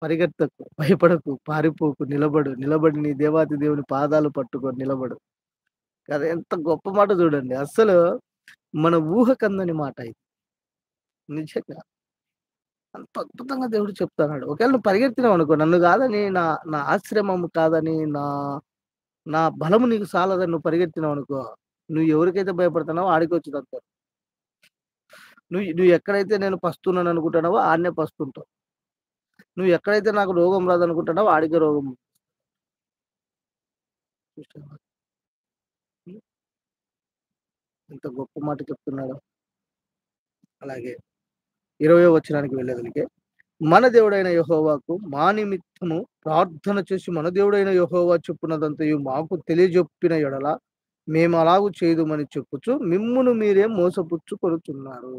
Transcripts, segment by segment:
పరిగెత్తకు, భయపడకు, పారిపోకు, నిలబడు. నిలబడి నీ దేవాతి దేవుని పాదాలు పట్టుకొని నిలబడు. కదా! ఎంత గొప్ప మాట చూడండి. అస్సలు మన ఊహకందని మాట ఇది. నిజంగా. అంత అద్భుతంగా దేవుడు చెప్తున్నాడు. ఒకవేళ నువ్వు పరిగెత్తినావనుకో నన్ను కాదని నా నా ఆశ్రమము కాదని నా బలము నీకు సాలదని నువ్వు పరిగెత్తినావనుకో, నువ్వు ఎవరికైతే భయపడుతున్నావో ఆడికొచ్చి తగులుతారు. నువ్వు ఎక్కడైతే నేను పస్తున్నాను అనుకుంటున్నావో ఆడనే పస్తుంటావు. నువ్వు ఎక్కడైతే నాకు రోగం రాదనుకుంటున్నావో ఆడికే రోగం చూసావా? హ్మ్. ఎంత గొప్ప మాట చెప్తున్నాడో. అలాగే 20వ వచనానికి వెళ్ళేదలికే, మన దేవుడైన యెహోవాకు మా నిమిత్తము ప్రార్థన చేసి మన దేవుడైన యెహోవా చెప్పునదంతయు మాకు తెలియజెప్పిన ఎడల మేమలాగు చేయుదుమని చెప్పుచు మిమ్మును మీరే మోసపుచ్చుకొనుచున్నారు.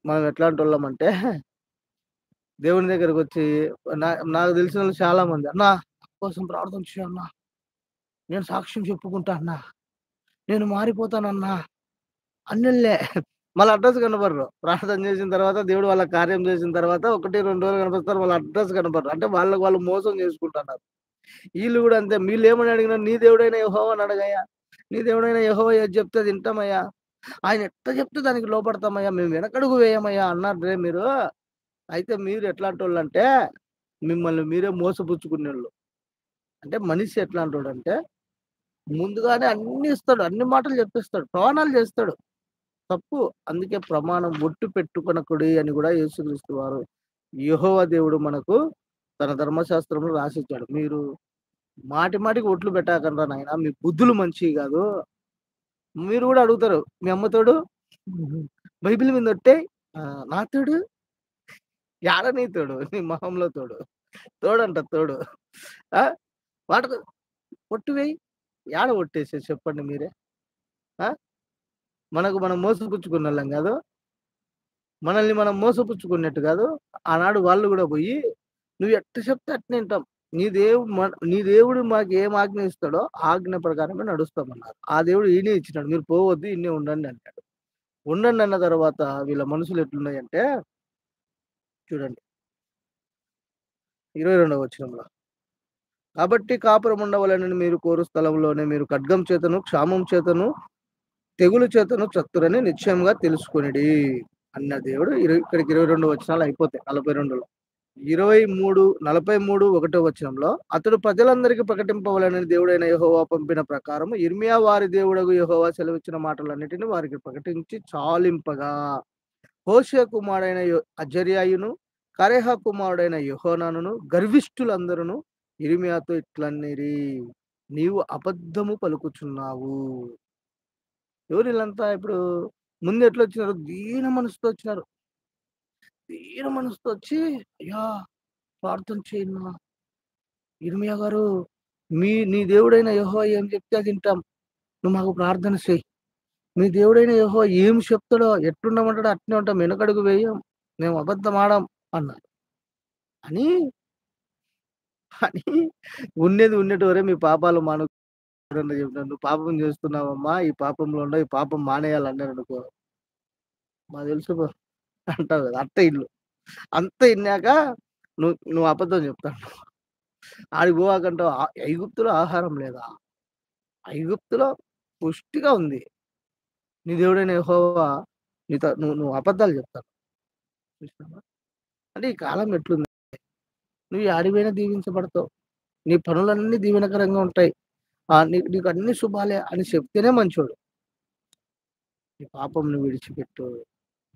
మనం ఎట్లాంటోళ్ళమంటే దేవుని దగ్గరకొచ్చి నాకు తెలిసినోళ్ళు చాలా మంది, "అన్నా నా కోసం ప్రార్థన చెయ్యి అన్నా. నేను సాక్ష్యం చెప్పుకుంటా అన్నా. నేను మారిపోతానన్నా" అన్నిళ్ళే. మళ్ళా అడ్రెస్ కనపడరు. ప్రార్థన చేసిన తర్వాత దేవుడు వాళ్ళ కార్యం చేసిన తర్వాత 1, 2 రోజులు కనిపిస్తారు. వాళ్ళ అడ్రెస్ కనపడరు. అంటే వాళ్ళకి వాళ్ళు మోసం చేసుకుంటున్నారు. ఈళ్ళు గూడా అంతే. వీళ్ళేమని అడిగినారు, "నీ దేవుడైన యెహోవాను అడగయ్యా. నీ దేవుడైన యెహోవా ఏది చెప్తే అది ఇంటామయ్యా. ఆయన ఎట్ట చెప్తే దానికి లోపడతామయ్యా. మేము వెనకడుగు వేయమయ్యా" అన్నారే మీరు. అయితే మీరు ఎట్లాంటోళ్ళంటే మిమ్మల్ని మీరే మోసపుచ్చుకునేళ్ళు. అంటే మనిషి ఎట్లాంటోడంటే ముందుగానే అన్నీ ఇస్తాడు. అన్ని మాటలు చెప్పేస్తాడు. ప్రమాణాలు చేస్తాడు. తప్పు. అందుకే ప్రమాణం ఒట్టు పెట్టుకొనకుడి అని గూడా యేసుక్రీస్తు వారు యెహోవా దేవుడు మనకు తన ధర్మశాస్త్రంలో రాసిచ్చాడు. మీరు మాటి మాటికి ఒట్లు పెట్టకండ్రా నాయనా! మీ బుద్ధులు మంచియి గాదు. మీరు గూడా అడుగుతారు. మీ అమ్మ తోడు? బైబిల్ మీద ఒట్టేయ్. నా తోడు? యాడ నీ తోడు? నీ మొహంలో తోడు. తోడంట తోడు. ఆ! వాటకు ఒట్టు వెయ్యి. యాడ ఒట్టేసేది చెప్పండి మీరే? ఆ! మనకు మనం మోసపుచ్చుకున్నోళ్ళం గాదు. మనల్ని మనం మోసపుచ్చుకున్నట్టు గాదు. ఆనాడు వాళ్ళు గూడా బోయి, "నువ్వు ఎట్ట చెప్తే అట్నే ఇంటాం. నీ దేవుడు మాకేం ఆజ్ఞ ఇస్తాడో, ఆ ఆజ్ఞ ప్రకారమే నడుస్తామన్నారు." ఆ దేవుడు ఈయనే ఇచ్చినాడు. మీరు పోవద్దు, ఈడనే ఉండండి అంటాడు. ఉండండి అన్న తర్వాత వీళ్ళ మనసులు ఎట్లున్నాయంటే చూడండి 22వ వచనంలో. "కాబట్టి కాపురం ఉండవలెనని మీరు కోరు స్థలంలోనే మీరు ఖడ్గం చేతను, క్షామం చేతను, తెగులు చేతను చత్తురని నిశ్చయంగా తెలుసుకొనిడి" అన్న దేవుడు ఇక్కడికి 22 వచనాలు అయిపోతాయి 42లో. 23, 43 ఒకటో వచనంలో అతడు ప్రజలందరికీ ప్రకటింపవలెనని దేవుడైన యెహోవా పంపిన ప్రకారము యిర్మీయా వారి దేవుడగు యెహోవా సెలవిచ్చిన మాటలన్నిటిని వారికి ప్రకటించి చాలింపగా, హోషేయ కుమారుడైన అజర్యాయును, కరేహ కుమారుడైన యోహానానును గర్విష్ఠులందరును యిర్మీయాతో ఇట్లనిరి, నీవు అబద్ధము పలుకుచున్నావు. ఎవరు వీళ్ళంతా ఇప్పుడు ముందు ఎట్లొచ్చినారు? దీన మనసుతో వచ్చినారు. దీన మనసుతో వచ్చి, "అయ్యా! ప్రార్థన చేయన్నా. యిర్మీయా గారు నీ దేవుడైన యెహోవా ఏం చెప్తే అది వింటాం. నువ్వు మాకు ప్రార్థన చెయ్యి. మీ దేవుడైన యెహోవా ఏం చెప్తాడో, ఎట్లుండమంటాడో అట్నే ఉంటాం. వెనకడుగు వేయం. మేము అబద్ధం ఆడం" అన్నారు. అని, అని ఉన్నది ఉన్నట్టు "ఒరేయ్! మీ పాపాలు ఎవరన్నా చెప్పినారు. "నువ్వు పాపం చేస్తున్నావమ్మా. ఈ పాపంలో ఉండవు. ఈ పాపం మానేయాలి" అన్నారనుకో, మాకు తెలుసు అంటావు కదా! అట్ట ఈళ్ళు. అంతా ఇన్నాక నువ్వు అబద్ధం చెప్తాన్నావు. ఆడికి పోవాకంటావు. ఐగుప్తులో ఆహారం లేదా? ఐగుప్తులో పుష్టిగా ఉంది. నీ దేవుడైన యెహోవా నీతో నువ్వు అబద్ధాలు చెప్తాన్నావు. చూసినావా? అంటే ఈ కాలం ఎట్లుంది? నువ్వు యాడికి పోయినా దీవించబడతావు. నీ పనులన్నీ దీవెనకరంగా ఉంటాయి. నీకు అన్ని శుభాలే అని చెప్తేనే మంచోడు. నీ పాపంను విడిచిపెట్టు.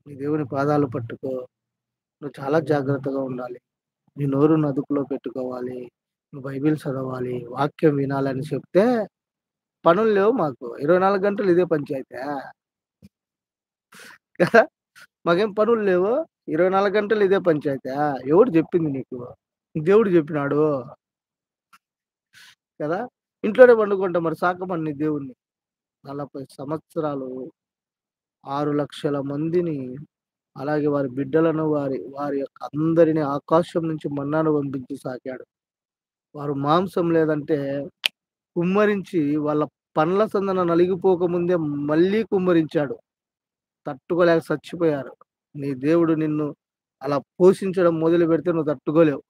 నీ దేవుని పాదాలు పట్టుకో. నువ్వు చాలా జాగ్రత్తగా ఉండాలి. నీ నోరుని అదుపులో పెట్టుకోవాలి. నువ్వు బైబిల్ చదవాలి. వాక్యం వినాలని చెప్తే పనులు లేవు మాకు. 24 గంటలు ఇదే పంచాయితా? కదా! మాకేం పనులు లేవు. 24 గంటలు ఇదే పంచాయితా? ఎవడు చెప్పింది నీకు? దేవుడు చెప్పినాడు. కదా! ఇంట్లోనే పండుకుంటాం మరి సాకమని నీ దేవుడిని. 40 సంవత్సరాలు 6,00,000 మందిని అలాగే వారి బిడ్డలను వారి యొక్క అందరిని ఆకాశం నుంచి మన్నాను పంపించి సాకాడు. వారు మాంసం లేదంటే కుమ్మరించి వాళ్ళ పండ్ల సందన నలిగిపోకముందే మళ్ళీ కుమ్మరించాడు. తట్టుకోలేక సచ్చిపోయారు. నీ దేవుడు నిన్ను అలా పోషించడం మొదలుపెడితే నువ్వు తట్టుకోలేవు.